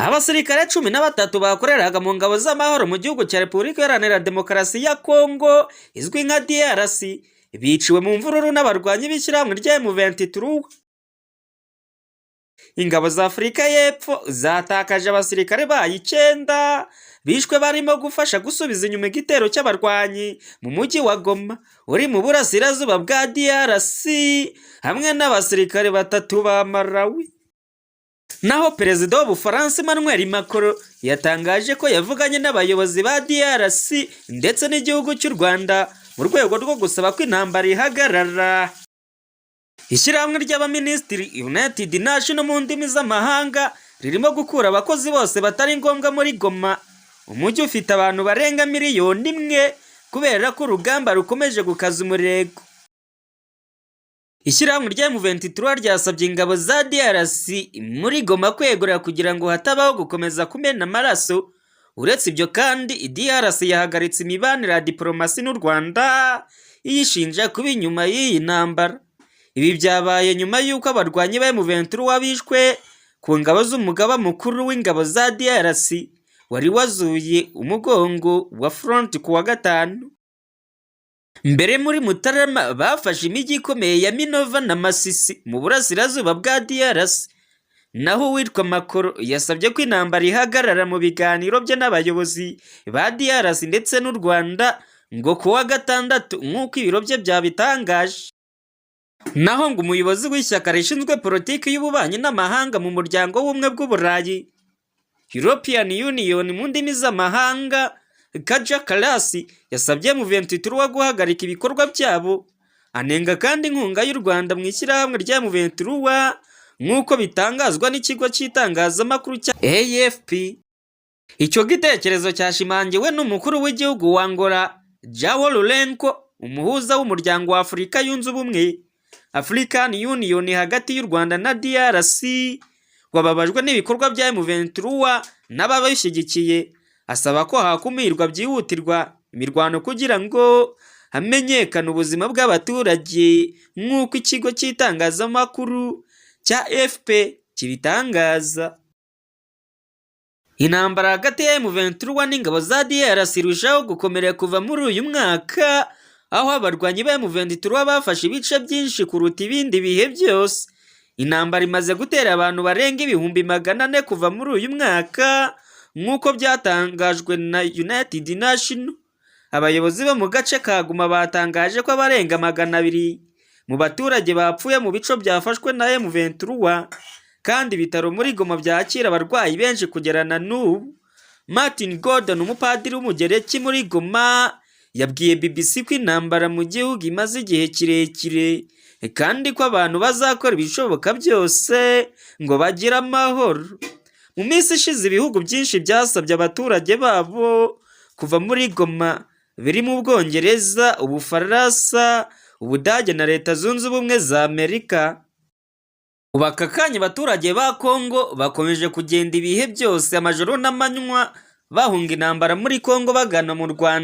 Abasirikare 13 bakoreraga mu ngabo z'amahoro mu gihugu cya Repubulika Iharanira Demokarasi ya Kongo izwi nka DRC biciwe mu mvururu n'abarwanyi b'ishyirahamwe rya M23. Ingabo za Afurika y'Epfo zatakaje abasirikare bayo 9 bishwe barimo gufasha gusubiza inyuma igitero cy'abarwanyi mu mujyi wa Goma uri mu burasirazuba bwa DRC hamwe n'abasirikare 3 ba Malawi. Naho Perezida w'Ubufaransa Emmanuel Macron yatangaje ko yavuganye n'abayobozi ba DRC ndetse n'igihugu cy'u Rwanda mu rwego rwo gusaba ko intambara ihagarara. Ishyirahamwe ry'abaminisitiri United Nations mu ndimi z'amahanga ririmo gukura abakozi bose batari ngombwa muri Goma, umujyi ufite abantu barenga 1 miliyoni kubera ko urugamba rukomeje gukaza umurego. Ishyirahamwe rya M23 ryasabye ingabo za DRC muri Goma kwegura kugira ngo hatabaho gukomeza kumena amaraso. Uretse ibyo kandi DRC yahagaritse imibanire ya diplomasi n'u Rwanda iyishinja kuba inyuma y'iyi ntambara. Ibi byabaye nyuma y'uko abarwanyi ba M23 bishwe ku ngabo z'umugaba mukuru w'ingabo za DRC wari wazuye umugongo wa front ku wa 5. Mbere muri Mutarama bafashe imijyi ikomeye ya Minova na Masisi mu burasirazuba bwa DRC. Naho witwa Macron yasabye ko intambara ihagarara mu biganiro bye n'abayobozi ba DRC ndetse n'u Rwanda ngo ku wa 6 nk'uko ibiro bye byabitangaje. Naho ngo umuyobozi w'ishyaka rishinzwe politiki y'ububanyi n'amahanga mu muryango w'ubumwe bw'Uburayi European Union mu ndimi z'amahanga Kaja Kalasi yasabye M23 guhagarika ibikorwa byabo, anenga kandi inkunga y'u Rwanda mu ishyirahamwe rya M23 nk'uko bitangazwa n'ikigo cy'itangazamakuru cya AFP. Icyo gitekerezo cyashimangiwe n'umukuru w'igihugu wa Angola Joao Lourenco, umuhuza w'umuryango wa Afurika yunze ubumwe African Union hagati y'u Rwanda na DRC, wababajwe n'ibikorwa bya M23 n'ababishyigikiye, asaba ko hakumirwa byihutirwa imirwano kugira ngo hamenyekane ubuzima bw'abaturage nk'uko ikigo cy'itangazamakuru cya AFP kibitangaza. Intambara hagati ya M23 n'ingabo za DRC irushaho gukomera kuva muri uyu mwaka, aho abarwanyi ba M23 bafashe ibice byinshi kuruta ibindi bihe byose. Intambara imaze gutera abantu barenga 400,000 kuva muri uyu mwaka nk'uko byatangajwe na United Nations. Abayobozi bo mu gace ka Goma batangaje ko abarenga 200 mu baturage bapfuye mu bico byafashwe na M23, kandi ibitaro muri Goma byakira abarwayi benshi kugerana n'ubu. Martin Gordon, umupadiri w'umugereki muri Goma, yabwiye BBC ko intambara mu gihugu imaze igihe kirekire kandi ko abantu bazakora ibishoboka byose ngo bagire amahoro. Mu minsi ishize ibihugu byinshi byasabye abaturage babo kuva muri Goma birimo Ubwongereza, Ubufaransa, Ubudage na Leta Zunze Ubumwe za Amerika. Ubu aka kanya abaturage ba Kongo bakomeje kugenda ibihe byose amajoro n'amanywa bahunga intambara muri Kongo bagana mu Rwanda.